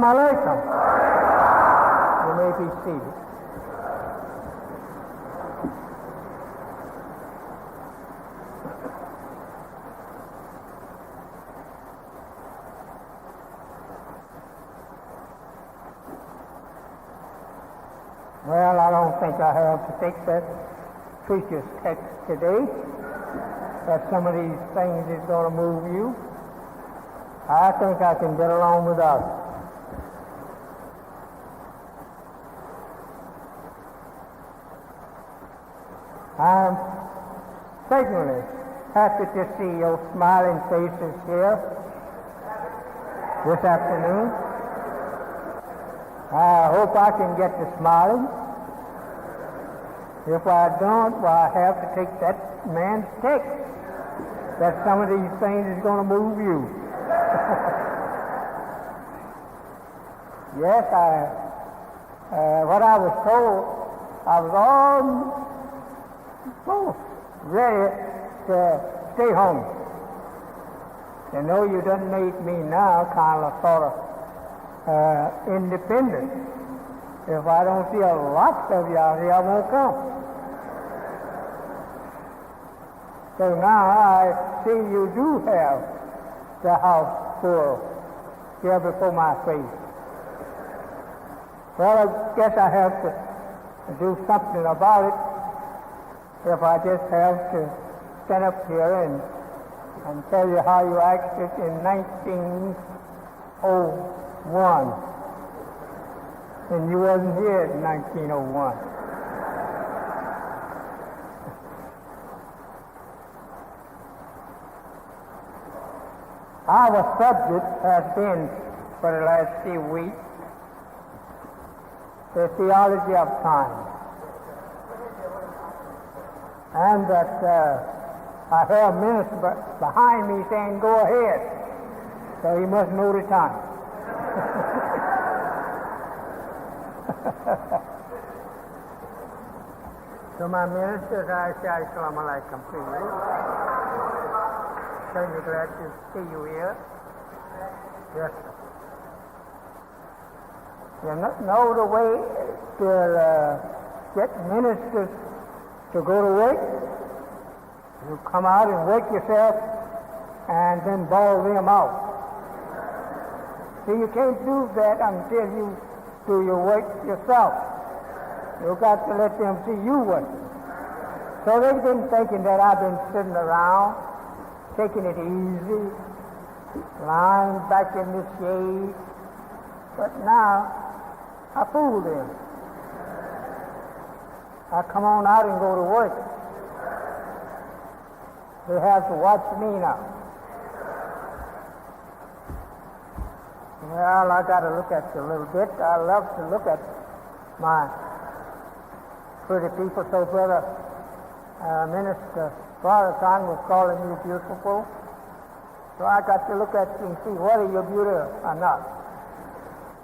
Assalamu alaikum. You may be seated. Well, I don't think I have to take that preacher's text today, that some of these things is going to move you. I think I can get along without it. I'm certainly happy to see your smiling faces here this afternoon. I hope I can get to smiling. If I don't, well, I have to take that man's text, that some of these things is going to move you. Yes, what I was told, I was all ready to stay home. You know, you done made me now kind of sort of independent. If I don't see a lot of you out here, I won't come. So now I see you do have the house full here before my face. Well, I guess I have to do something about it if I just have to stand up here and tell you how you acted in 1901. And you wasn't here in 1901. Our subject has been, for the last few weeks, the theology of time. And that I heard a minister behind me saying, go ahead. So he must know the time. So my ministers, I say Assalamu alaikum to you. Certainly glad to see you here. Yes, sir. You know the way to get ministers to go to work? You come out and work yourself and then bawl them out. See, you can't do that until you do your work yourself. You've got to let them see you work. So they've been thinking that I've been sitting around, taking it easy, lying back in the shade. But now, I fooled them. I come on out and go to work. They have to watch me now. Well, I got to look at you a little bit. I love to look at my pretty people. So, Brother Minister Farrakhan was calling you beautiful. So I got to look at you and see whether you're beautiful or not.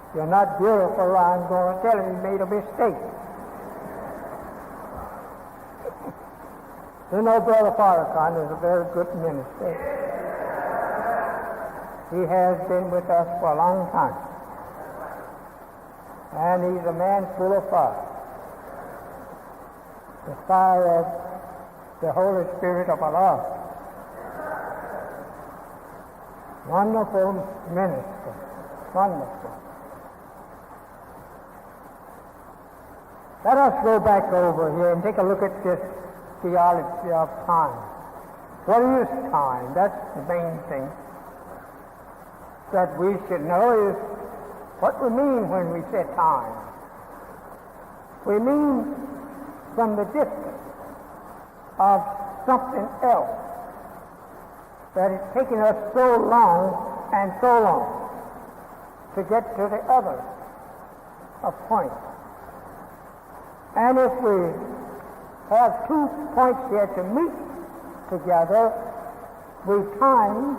If you're not beautiful, I'm going to tell him you made a mistake. You know, Brother Farrakhan is a very good minister. He has been with us for a long time. And he's a man full of fire. The fire of the Holy Spirit of Allah. Wonderful minister. Wonderful. Let us go back over here and take a look at this theology of time. What is time? That's the main thing that we should know, is what we mean when we say time. We mean from the distance of something else that is taking us so long and so long to get to the other point. And if we have 2 points here to meet together, we time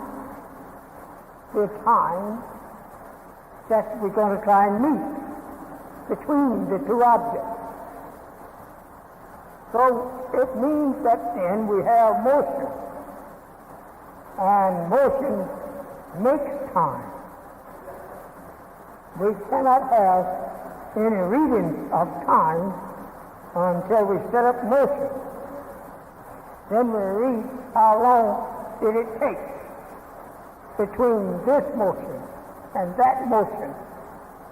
the time that we're going to try and meet between the two objects. So it means that then we have motion, and motion makes time. we cannot have any reading of time until we set up motion. Then we read how long did it take between this motion and that motion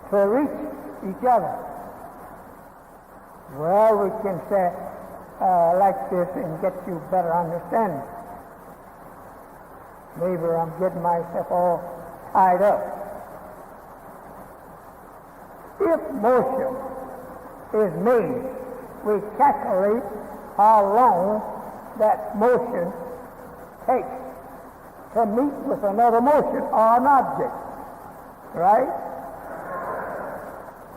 to reach each other. Well, we can say like this and get you better understanding. Maybe I'm getting myself all tied up. If motion is made, we calculate how long that motion takes to meet with another motion or an object. Right?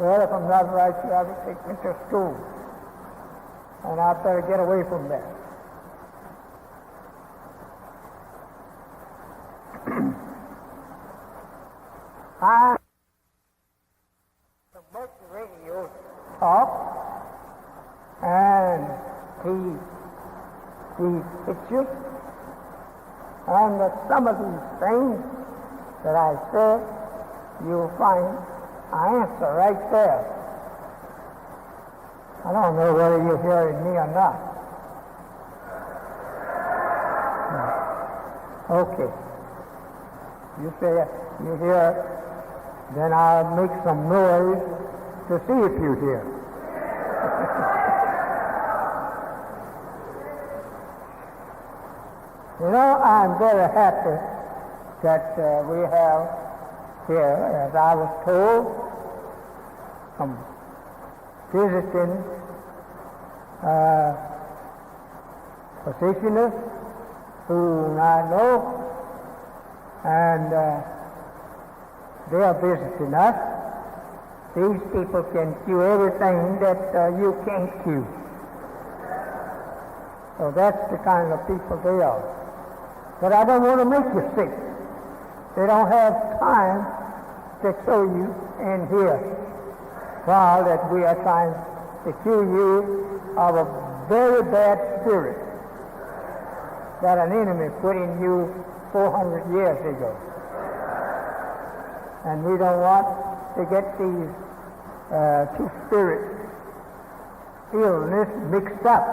Well, if I'm not right, you have to take me to school. And I better get away from that. I promote the radio talk and the pictures, and that some of these things that I said, you'll find an answer right there. I don't know whether you're hearing me or not. Okay. You say you hear, then I'll make some noise to see if you hear. You know, I'm very happy that we have here, as I was told, some visiting physicians who I know, and they are visiting us. These people can cure everything that you can't cure. So that's the kind of people they are. But I don't want to make you sick. They don't have time to show you in here while that we are trying to cure you of a very bad spirit that an enemy put in you 400 years ago. And we don't want to get these two spirit illness mixed up.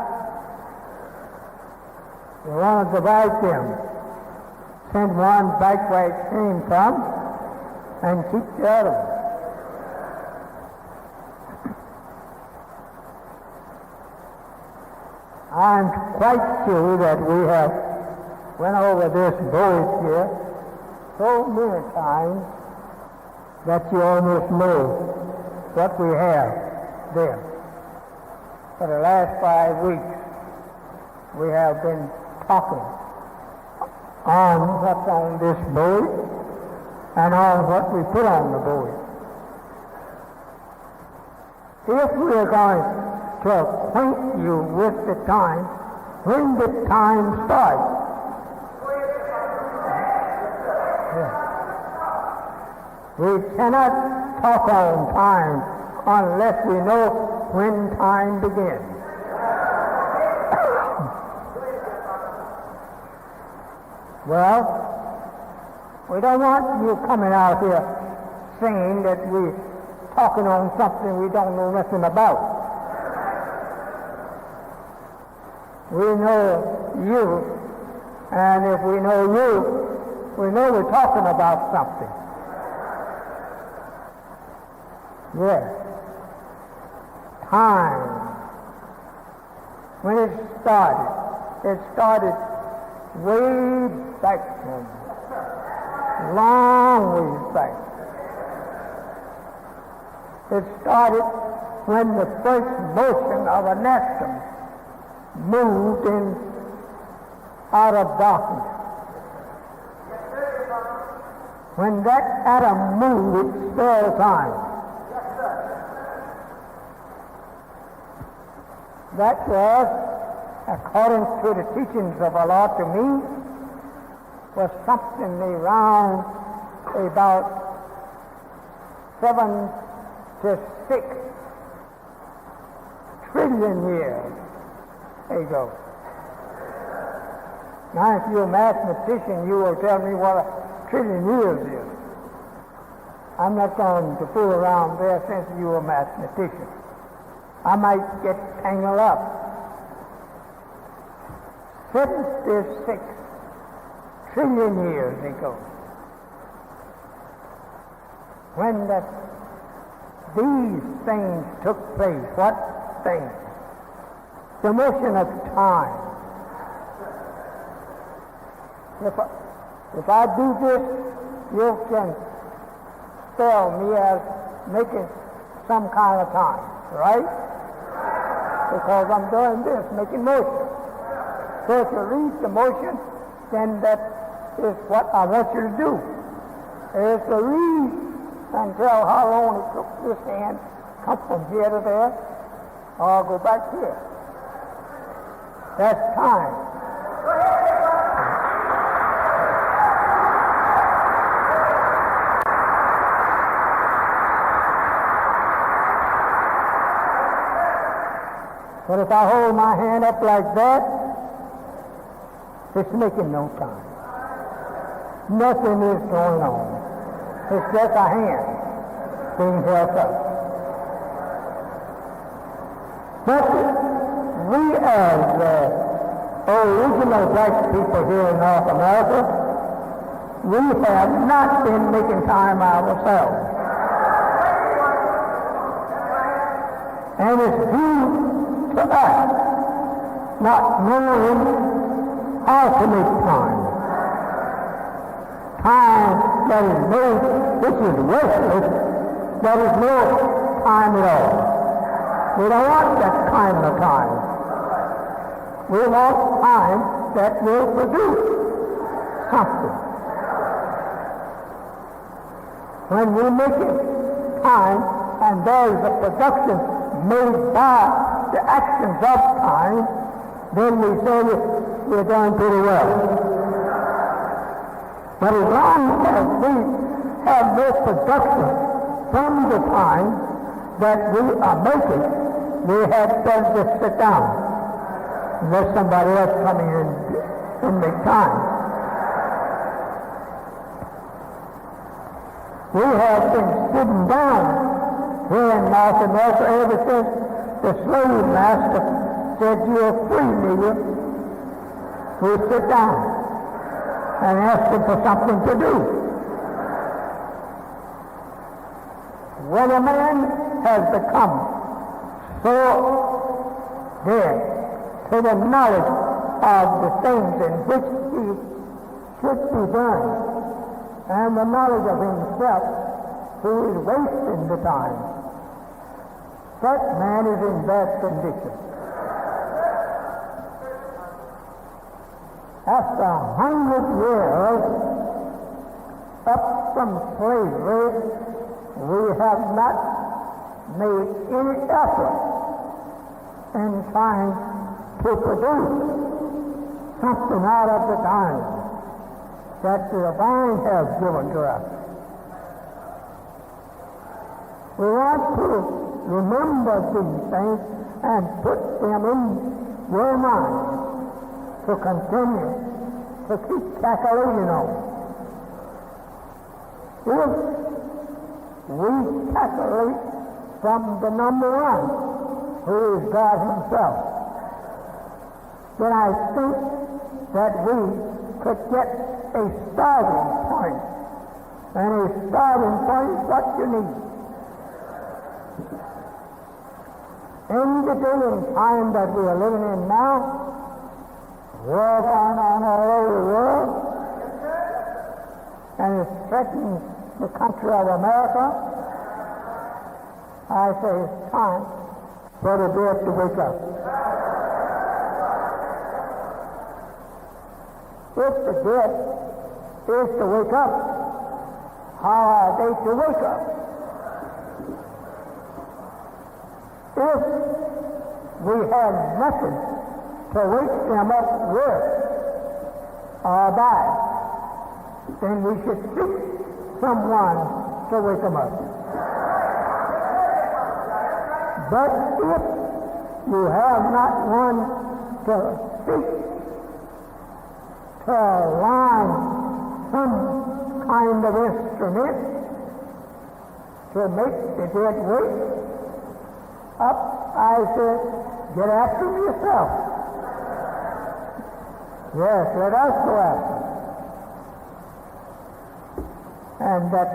We want to divide them. Send one back where it came from and keep the other one. I'm quite sure that we have went over this voice here so many times that you almost know what we have there. For the last 5 weeks, we have been talking on what's on this board and on what we put on the board. If we are going to acquaint you with the time, when the time starts, we cannot talk on time unless we know when time begins. Well, we don't want you coming out here saying that we're talking on something we don't know nothing about. We know you, and if we know you, we know we're talking about something. Yes. Time. When it started way back then, long ways back. It started when the first motion of an atom moved in out of darkness. When that atom moved, it spelled time. That was, according to the teachings of Allah to me, was something around about 7 to 6 trillion years ago. Now, if you're a mathematician, you will tell me what a trillion years is. I'm not going to fool around there since you're a mathematician. I might get tangled up. 76 trillion years ago, when these things took place, what things? The motion of time. If I do this, you can spell me as making some kind of time, right? Because I'm doing this, making motion. So if you read the motion, then that is what I want you to do. Is to read and tell how long it took this hand come from here to there, or go back here. That's time. But if I hold my hand up like that, it's making no time. Nothing is going on. It's just a hand being held up. But we as original black people here in North America, we have not been making time ourselves. And it's due to us not knowing how to make time. Time that is made, which is worthless, that is no time at all. We don't want that kind of time. We want time that will produce something. When we make it time, and there is a production made by the actions of time, then we say we're doing pretty well. But as long as we have no production from the time that we are making, we had better just sit down and let somebody else come in and make time. We have been sitting down here in North America ever since the slave master said, "You're free, nigger." We sit down and ask them for something to do. When a man has become so dead to the knowledge of the things in which he should be done, and the knowledge of himself, who is wasting the time, that man is in bad condition. After 100 years up from slavery, we have not made any effort in trying to produce something out of the time that the divine has given to us. We want to remember these things and put them in your mind to continue to keep calculating on. If we calculate from the number one, who is God himself, then I think that we could get a starting point. And a starting point is what you need. In the day and time that we are living in now, war going on all over the world, and it's threatening the country of America, I say it's time for the dead to wake up. If the dead is to wake up, how are they to wake up? If we have nothing to wake them up with or by, then we should seek someone to wake them up. But if you have not one to seek, to align some kind of instrument to make the dead wake up, I said, get after him yourself. Yes, let us go after him. And that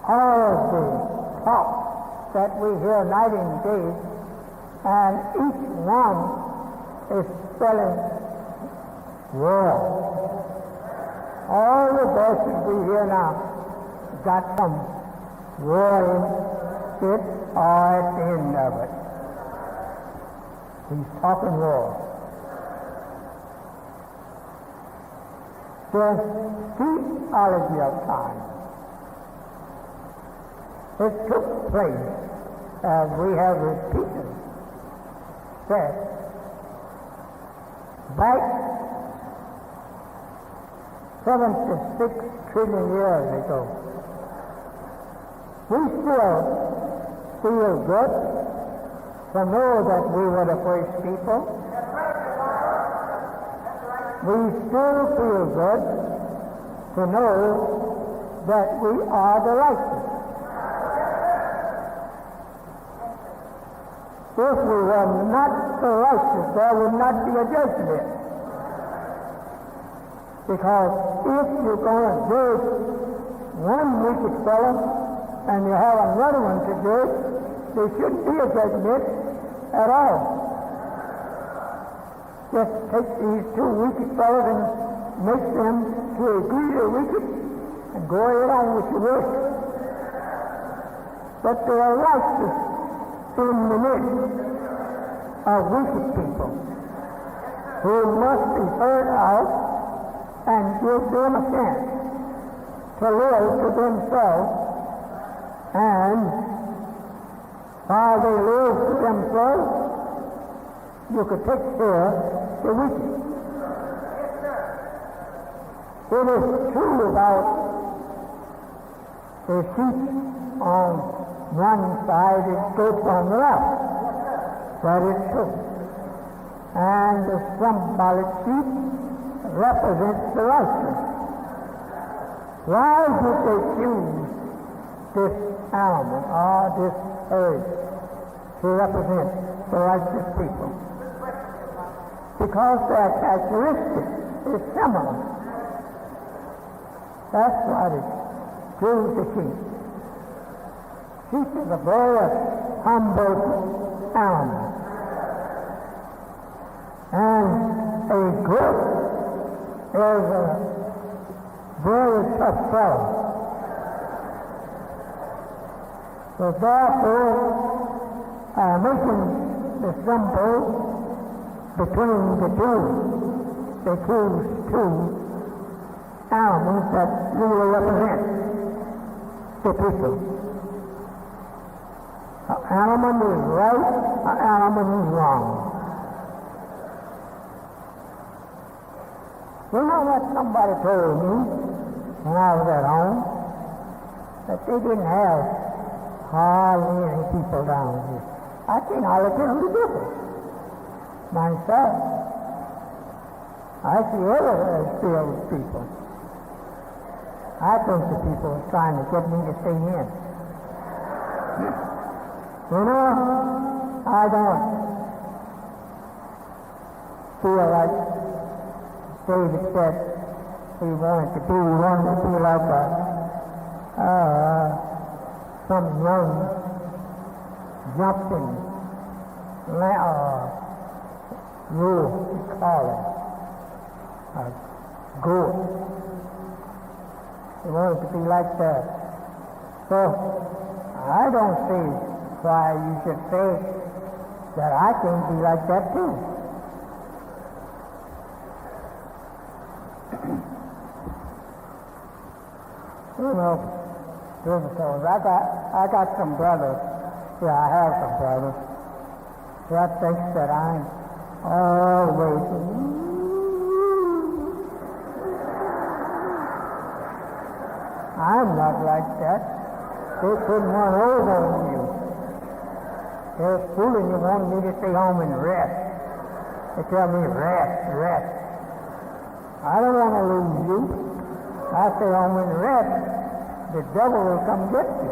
all of the talk that we hear night and day, and each one is spelling war. All the voices we hear now got some war in it or at the end of it. He's talking war. The theology of time. It took place, as we have repeated said, back 76 trillion years ago. We still feel good to know that we were the first people. We still feel good to know that we are the righteous. If we were not the righteous, there would not be a judgment. Because if you're going to judge one wicked fellow and you have another one to judge, there shouldn't be a judgment at all. Just take these two wicked fellows and make them to agree they're wicked and go along with your work. But there are righteous in the midst of wicked people who must be heard out and give them a chance to live to themselves, and while they live to themselves, you could take care of the wicked. It is true about the sheep on one side, it goes on the left. That is true. And the symbolic sheep represents the righteous. Why did they choose this animal or this herd to represent the righteous people? Because their characteristic is similar. That's why they chose the sheep. Sheep is a very humble animal. And a goat is a very tough fellow. So therefore, making the symbol between the two, they choose two animals that really represent the people. An animal is right, an animal is wrong. You know what somebody told me when I was at home? That they didn't have hardly any people down here. I think I'll tell them the difference. Myself, I see everywhere still with people. I think the people are trying to get me to stay in. You know, I don't feel like David said he wanted to be like some young jumping rule, we call it, a goat. He wanted to be like that. So I don't see why you should say that I can be like that too. You know, I got some brothers. Yeah, I have some brothers that thinks that I'm always. I'm not like that. They couldn't run over on you. They're fooling you, wanting me to stay home and rest. They tell me rest. I don't want to lose you. I say, on when red, the devil will come get you.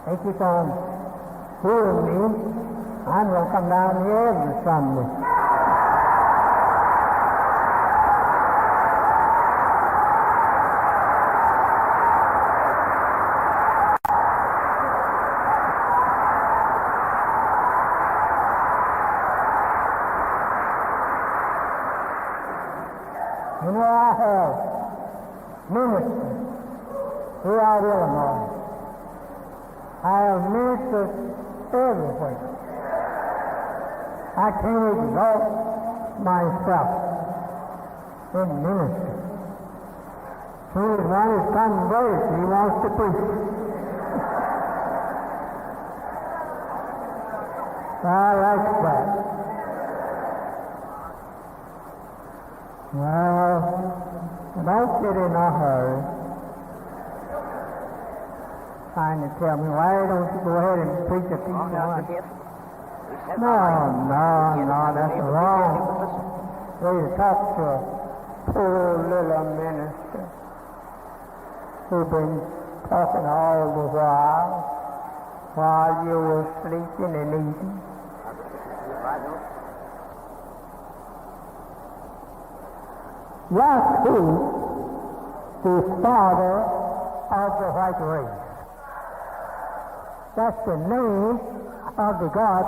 They keep on hearing me. I'm going to come down here every Sunday. You know, I have ministers throughout Illinois. I have ministers everywhere. I can't exalt myself in ministry. As soon as one is converted, he wants to preach. I like that. Well, don't get in a hurry trying to tell me, why don't you go ahead and preach a piece of one? No, that's the wrong way to talk to a poor little minister who's been talking all the while you were sleeping and eating. Yahweh is father of the white race. That's the name of the God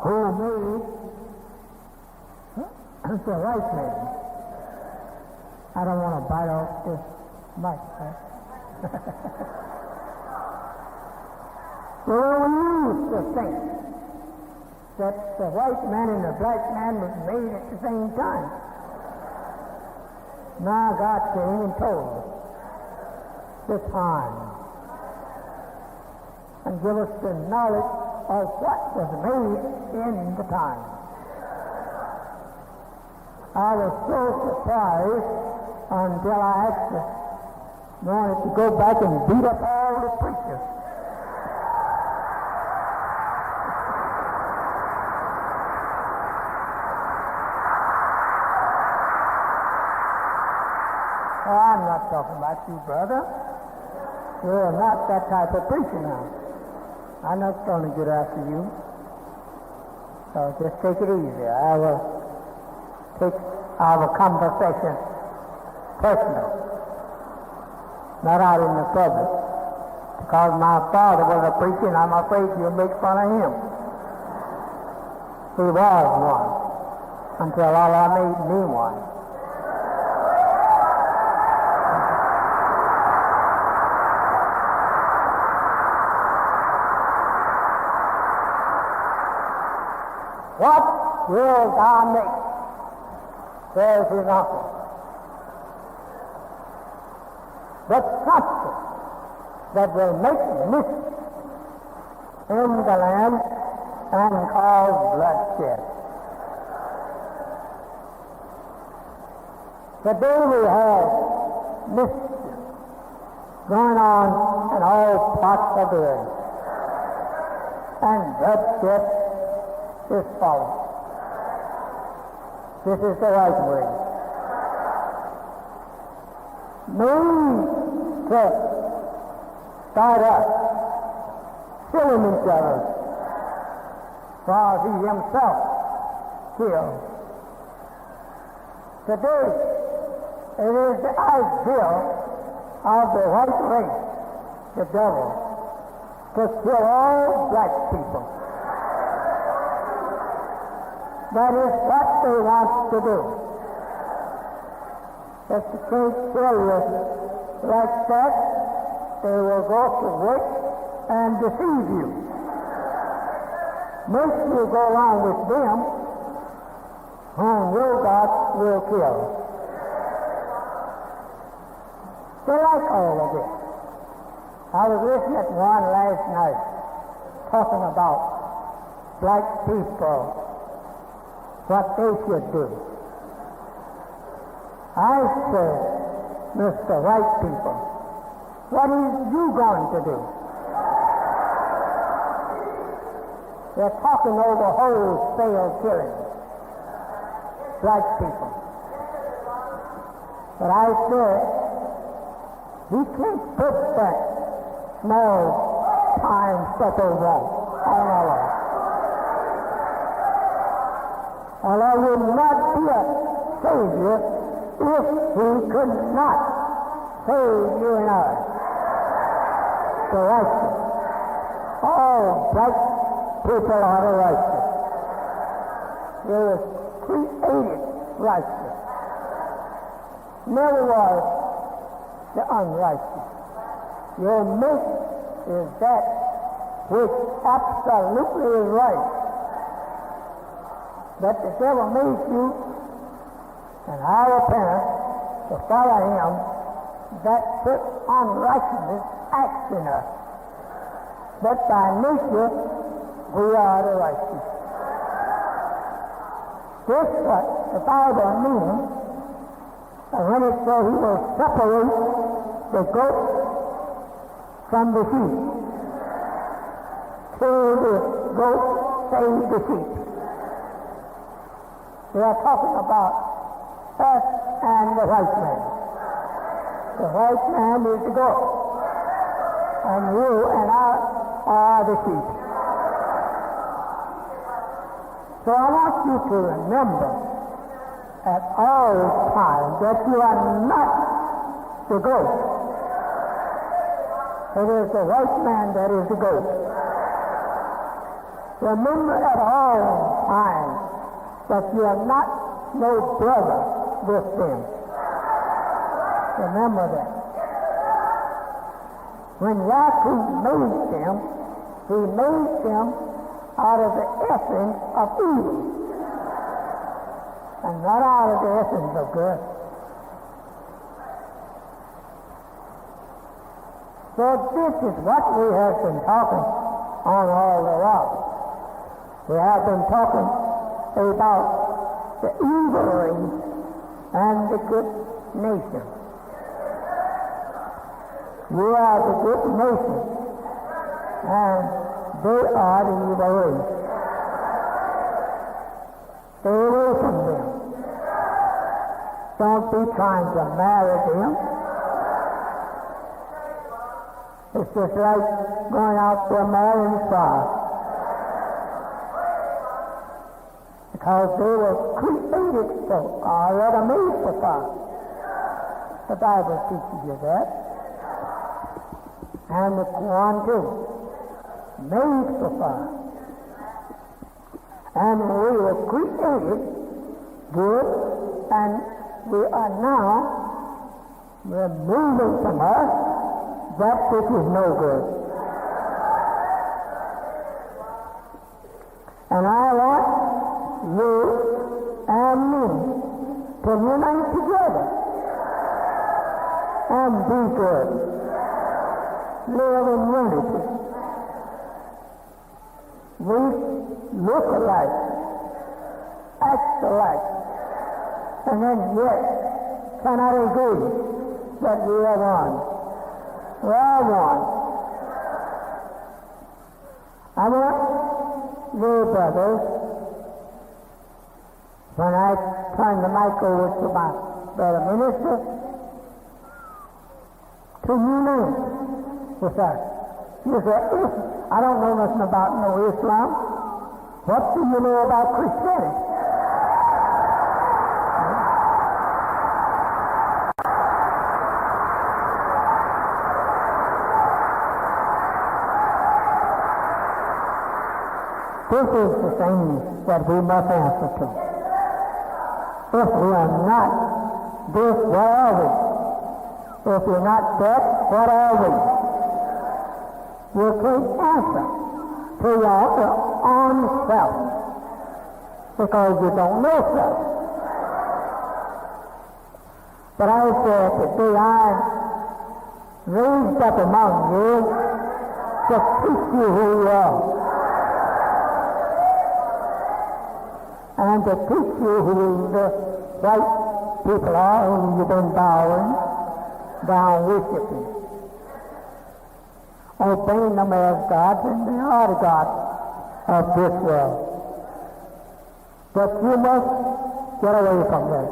who made the white man. I don't want to bite off this mic. Well, we used to think that the white man and the black man was made at the same time. Now God came and told us the time and give us the knowledge of what was made in the time. I was so surprised until I actually wanted to go back and beat up all the preachers. Oh, I'm not talking about you, brother. You're not that type of preacher now. I'm not going to get after you. So just take it easy. I will take our conversation personal, not out in the public. Because my father was a preacher and I'm afraid you'll make fun of him. He was one until Allah made me one. What will thou make? There's his answer. The substance that will make mischief in the land and cause bloodshed. Today we have mischief going on in all parts of the earth, and bloodshed is followed. This is the right way. No need to start up killing each other while he himself kills. Today, it is the ideal of the white race, the devil, to kill all black people. That is what they want to do. If they can't kill you like that, they will go to work and deceive you. Make you go along with them, whom your God will kill. They like all of this. I was listening to one last night talking about black people what they should do. I said, Mr. White people, what is you going to do? They're talking over wholesale killing, black people. But I said, we can't put that small time stuff over on our life. And I would not be a Savior if He could not save you and I. The righteous. All black people are the righteous. They were created righteous. Never was the unrighteous. Your mate is that which absolutely is right. But the devil made you and our parents to follow him, that put unrighteousness acts in us. But by nature, we are the righteous. This is what the Bible means when it says He will separate the goat from the sheep, till the goat save the sheep. We are talking about us and the white man. The white man is the goat, and you and I are the sheep. So I want you to remember at all times that you are not the goat. It is the white man that is the goat. Remember at all times that you are not no brother with them. Remember that. When Yahweh made them, He made them out of the essence of evil, and not out of the essence of good. So this is what we have been talking on all the while. We have been talking about the evil race and the good nation. You are the good nation, and they are the evil race. Stay away from them. Don't be trying to marry them. It's just like going out there marrying stars. Because they were created so, or rather made for fire. The Bible teaches you that. And the Quran too. Made for fire. And we were created good, and we are now removing from us that which is no good. And I want you and me to unite together and be good. Live in unity. We look alike, act alike, and then yet cannot agree that we are one. We are one. I want you, brothers, when I turn the mic over to my brother minister, to unite with us. You say, I don't know nothing about no Islam. What do you know about Christianity? This is the thing that we must answer to. If we are not this, what are we? If we're not that, what are we? You can't answer to your own self because you don't know self. But I said today I raised up among you to teach you who you are. and to teach you who the white people are whom you've been bowing down worshiping, obeying them as gods, and they are the gods of this world. But you must get away from this.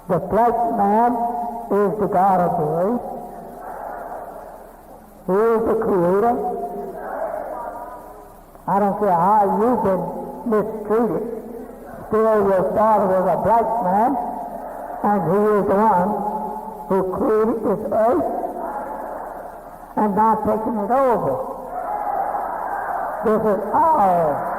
The black man is the God of the earth. He is the creator. I don't care how you've been mistreated. Still, your father was a black man, and he is the one who created this earth and now taking it over. This is all.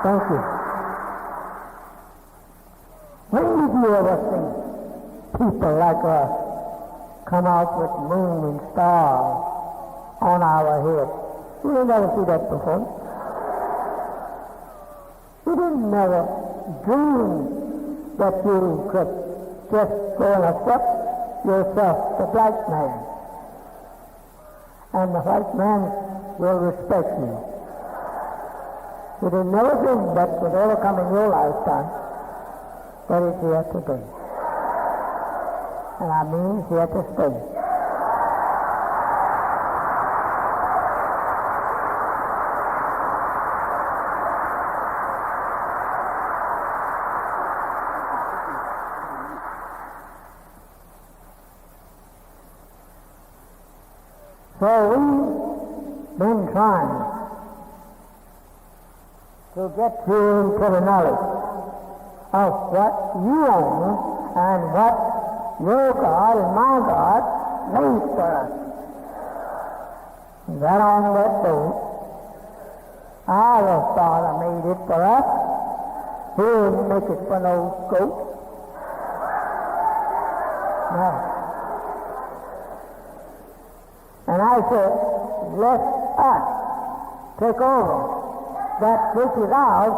Thank you. When did you ever see people like us come out with moon and stars on our heads? We didn't ever see that before. We didn't never dream that you could just go and accept yourself, the black man, and the white man will respect you. You didn't never think that would ever come in your lifetime, but it's here today. And I mean it's here to stay. So we've been trying to get you into the knowledge of what you own and what your God and my God made for us. That on that boat, our Father made it for us. He didn't make it for no goat. No. And I said, let us take over that which is ours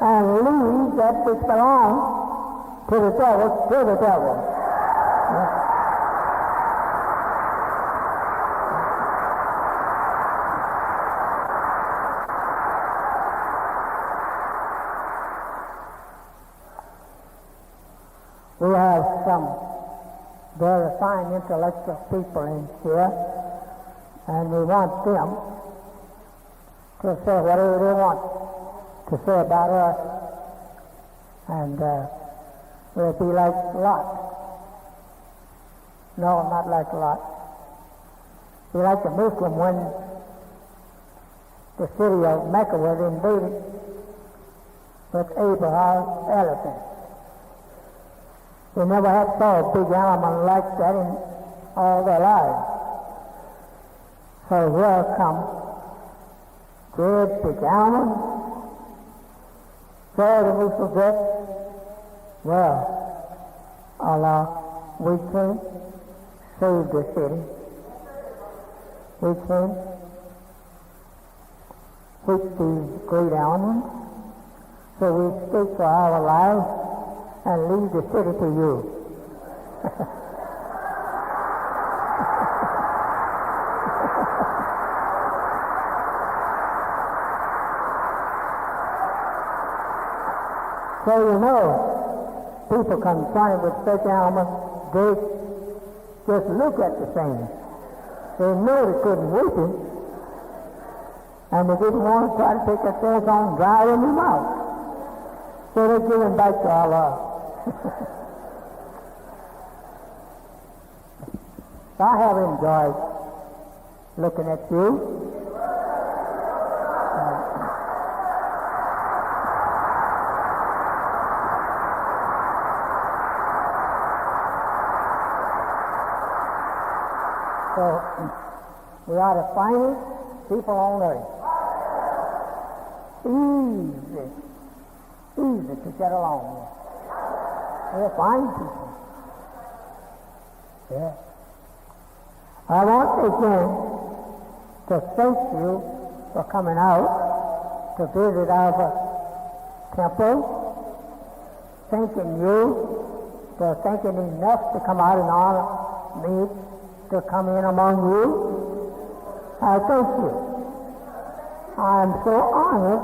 and leave that which belongs to the devil. Yeah. We have some very fine intellectual people in here, and we want them to say whatever they want to say about us, and we'll be like Lot. No, not like Lot. Be like the Muslim when the city of Mecca was invaded with Abraham's elephant. They never had saw a big animal like that in all their lives. So here come great big animals. So the Muslims said, well, Allah, we can't save the city. We can't hit these great animals. So we stake for our lives and leave the city to you. So you know, people confronted with such animals, they just look at the thing. They know they couldn't whip him, and they didn't want to try to take their chance on driving him out. So they give him back to Allah. I have enjoyed looking at you. So we are the finest people on earth. Easy to get along with. We're fine people. Yeah. I want again to thank you for coming out to visit our temple. Thanking you for thinking enough to come out and honor me to come in among you. I thank you. I'm so honored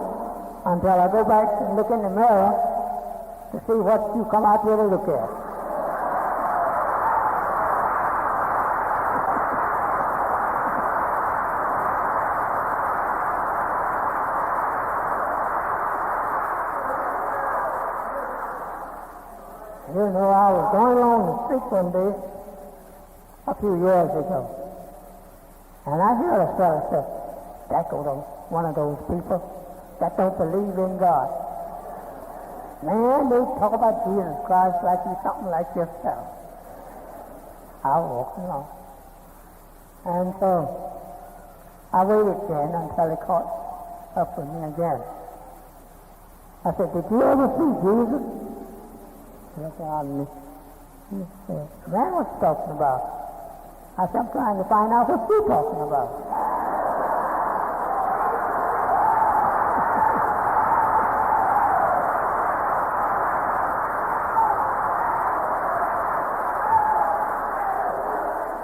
until I go back and look in the mirror to see what you come out here to look at. You know, I was going along the street one day a few years ago, and I heard a fellow say, "That goes on one of those people that don't believe in God." Man, they talk about Jesus Christ like he's something like yourself. I was walking along, and so I waited then until he caught up with me again. I said, "Did you ever see Jesus?" He looked at me. He said, "Man, what you talking about?" I said, "I'm trying to find out what you're talking about."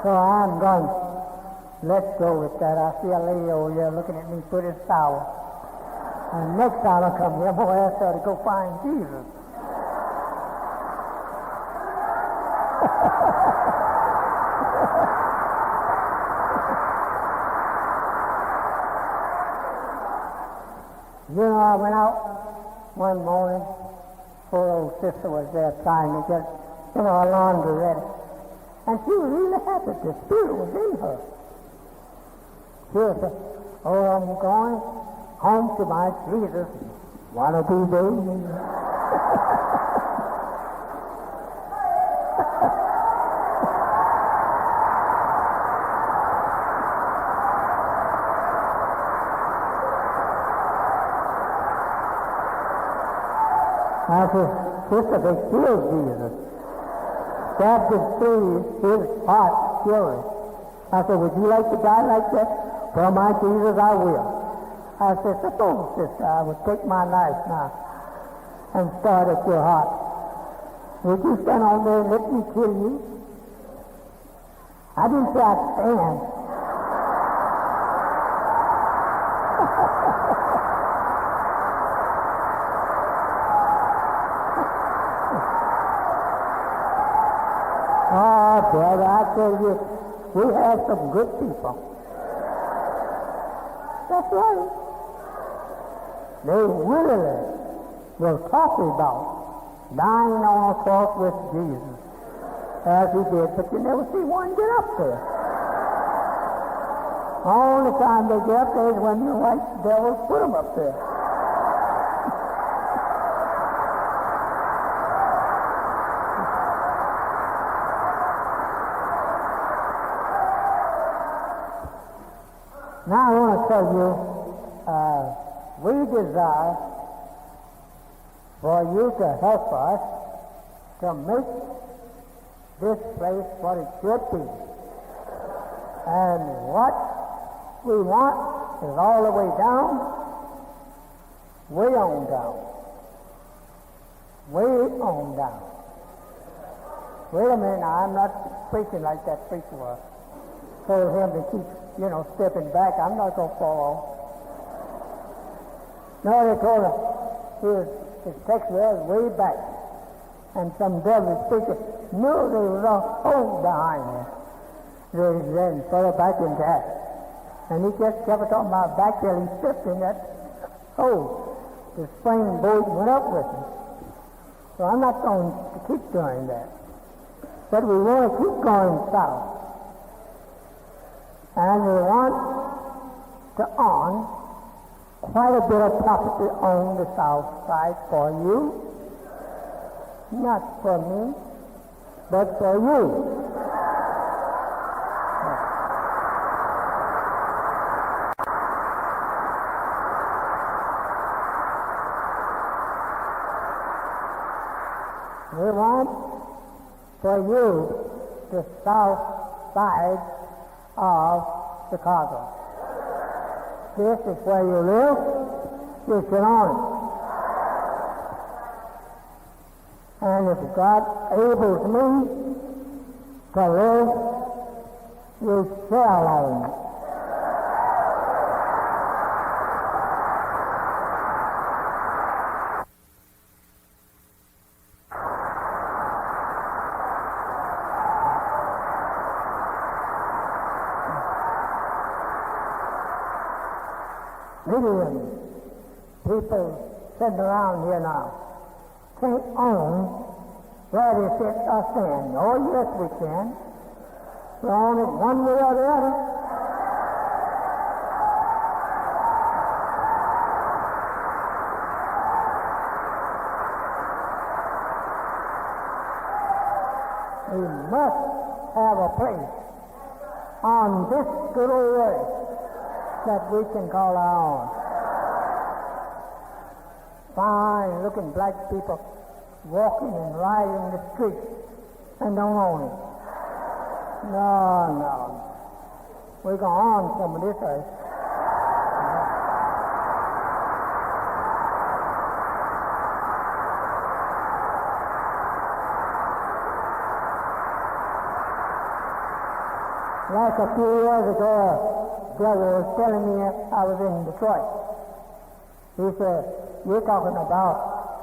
So I'm going to let go with that. I see a lady over here looking at me pretty sour. And next time I come here, I'm going to ask her to go find Jesus. You know, I went out one morning, poor old sister was there trying to get, a laundry ready. And she was really happy. The Spirit was in her. She said, "Oh, I'm going home to my Jesus one of these days." I said, "Sister, they killed Jesus. God could see his heart pure." I said, "Would you like to die like that? For my Jesus, I will." I said, "Suppose, sister, I would take my knife now and start at your heart. Would you stand on there and let me kill you?" I didn't say I'd stand. Oh, brother, I tell you, we have some good people. That's right. They really will talk about dying on a cross with Jesus, as he did, but you never see one get up there. Only time they get up there is when the white devils put them up there. Now I want to tell you, we desire for you to help us to make this place what it should be. And what we want is all the way down, way on down. Way on down. Wait a minute, now, I'm not preaching like that preacher was. Told him to keep, stepping back. I'm not going to fall off. No, they told him his text was way back. And some devil speaker knew there was a hole behind him. They then fell back in that. And he just kept talking about back till he stepped in that hole. The springboard went up with him. So I'm not going to keep doing that. But we want to keep going south. And we want to own quite a bit of property on the south side for you. Not for me, but for you. We want for you the south side of Chicago. This is where you live. You should own it. And if God enables me to live You shall own it. Millions people sitting around here now can't own where they sit or stand. Oh, yes, we can. We own it one way or the other. We must have a place on this good old earth that we can call our own. Fine looking black people walking and riding the streets and don't own it. No. We're going to own some of this earth. Like a few years ago, a brother was telling me I was in Detroit. He said, "You're talking about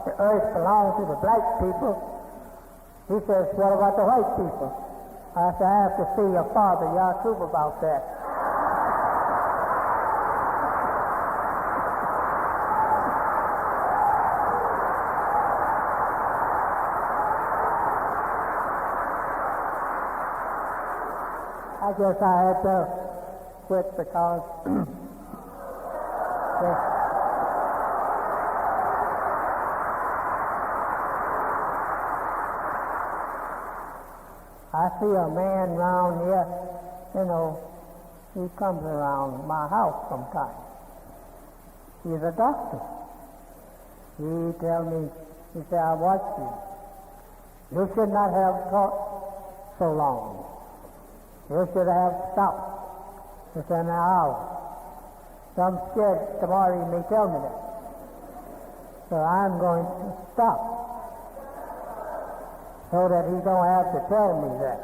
the earth belongs to the black people." He says, "What about the white people?" I said, "I have to see your father, Yakub, about that." I guess I had to quit because I see a man round here, he comes around my house sometimes. He's a doctor. He tells me, he said, "I watched you. You should not have taught so long. You should have stopped within an hour." So I'm scared tomorrow he may tell me that. So I'm going to stop so that he don't have to tell me that.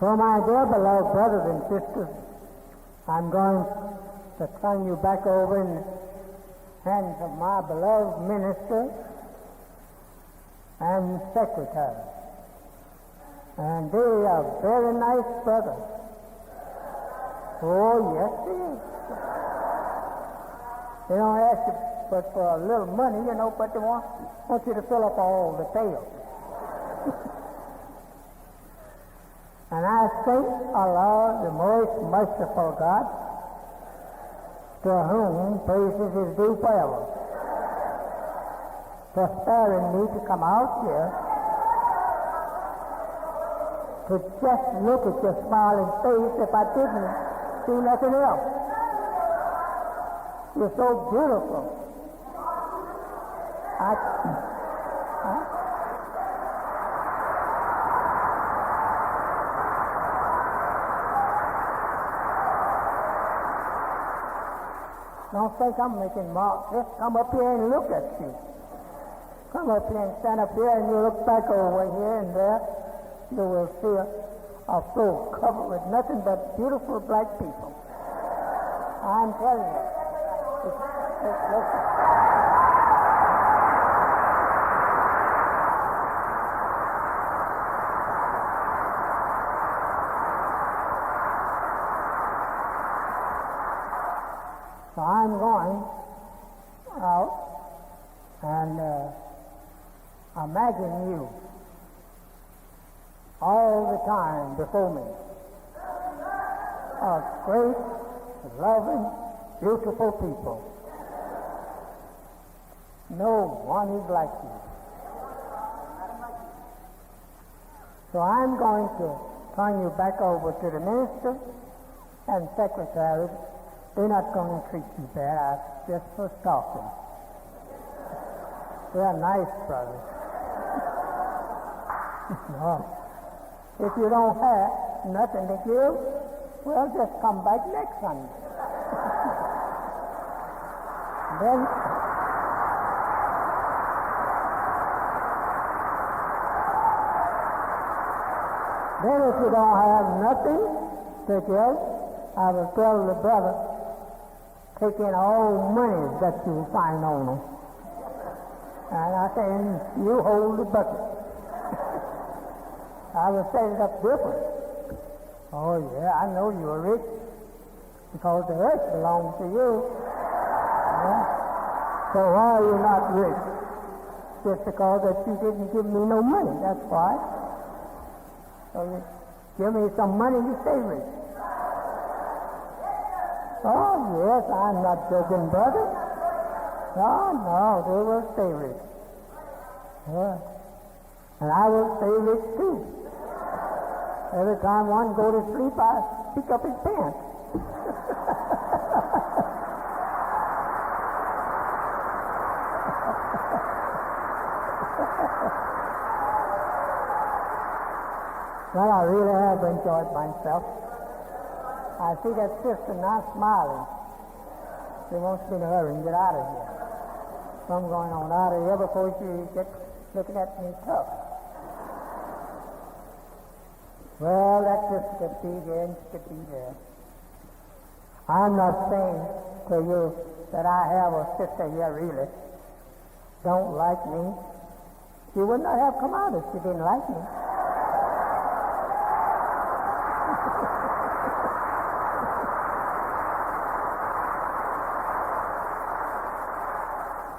So my dear beloved brothers and sisters, I'm going to turn you back over in the hands of my beloved minister and secretary. And they are very nice brothers. Oh, yes, they is. They don't ask you but for a little money, but they want you to fill up all the pails. And I thank Allah, the most merciful God, to whom praises is due forever, for sparing me to come out here to just look at your smiling face if I didn't see nothing else. You're so beautiful. Don't think I'm making marks. Just come up here and look at you. Come up here and stand up here and you look back over here and there. You will see a floor covered with nothing but beautiful black people. I'm telling you. Listen. So I'm going out and imagine you all the time before me. A great, loving, beautiful people. No one is like you. So I'm going to turn you back over to the minister and secretary. They're not going to treat you bad. I just was talking. They're nice brothers. No. If you don't have nothing to give, well, just come back next Sunday. Then if you don't have nothing to give, I will tell the brother, take in all money that you find on them. And I say, you hold the bucket. I will set it up different. Oh yeah, I know you are rich because the rest belongs to you. Yeah? So why are you not rich? Just because that you didn't give me no money, that's why. So you give me some money, you stay rich. Oh yes, I'm not joking, brother. No, they will stay rich. Yeah. And I will stay rich too. Every time one go to sleep, I pick up his pants. Well, I really have enjoyed myself. I see that sister now smiling. She wants me to hurry and get out of here. So I'm going on out of here before she gets looking at me tough. Well, that sister could be there and she could be there. I'm not saying to you that I have a sister here really don't like me. She would not have come out if she didn't like me.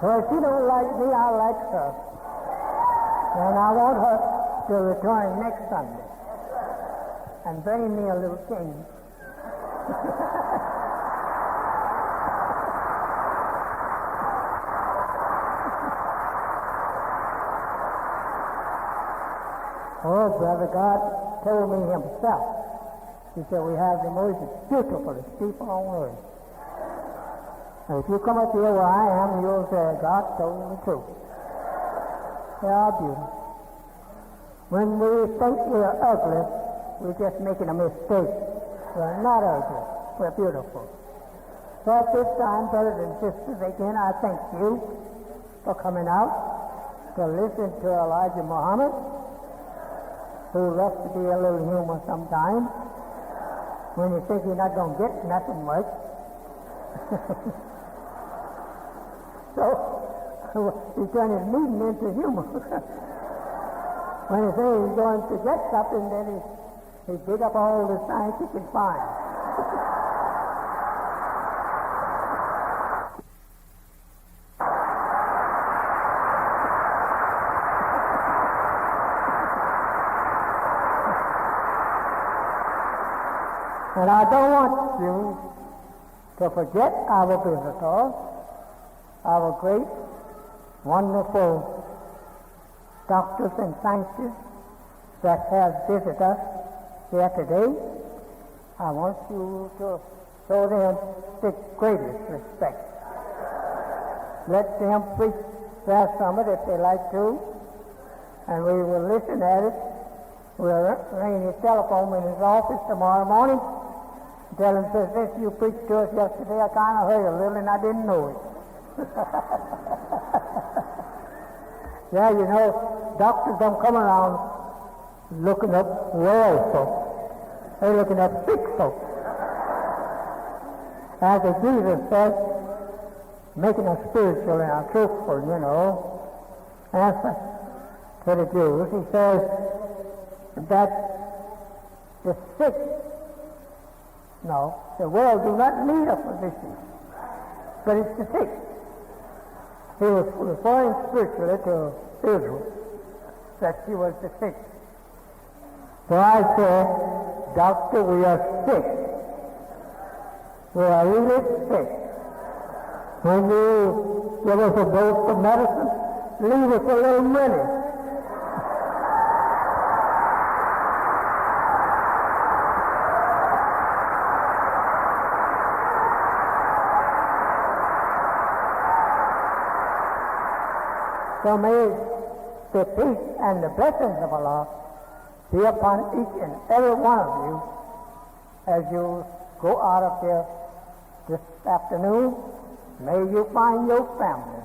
Well, if she don't like me, I like her. And I want her to return next Sunday and bring me a little change. Oh, brother, God told me himself. He said, we have the most beautiful people on earth. And if you come up here where I am, you'll say, God told me the truth. They are beautiful. When we think we're ugly, we're just making a mistake. We're not ugly. We're beautiful. So at this time, brothers and sisters, again, I thank you for coming out to listen to Elijah Muhammad, who loves to be a little humor sometimes when you think you're not going to get nothing much. So he turned his meeting into humor. When he says he's going to get something, then he dig up all the science he can find. And I don't want you to forget our visitors, our great, wonderful doctors and scientists that have visited us here today. I want you to show them the greatest respect. Let them preach their sermon if they like to, and we will listen at it. We'll ring his telephone in his office tomorrow morning. Tell him, since you preached to us yesterday, I kind of heard a little and I didn't know it. Yeah, you know, doctors don't come around looking up well folk. They're looking up sick folk. As Jesus said, making us spiritual and our truthful, you know, answer to the Jews. He says that the sick, no, the world do not need a physician, but it's the sick. He was referring spiritually to Israel, that she was the sick. So I said, Doctor, we are sick. We are really sick. When you give us a dose of medicine, leave us a little money. So may the peace and the blessings of Allah be upon each and every one of you as you go out of here this afternoon May you find your family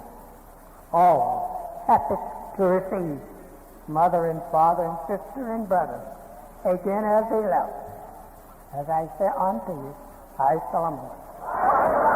all happy to receive mother and father and sister and brother again as they left. As I say unto you, I solemnly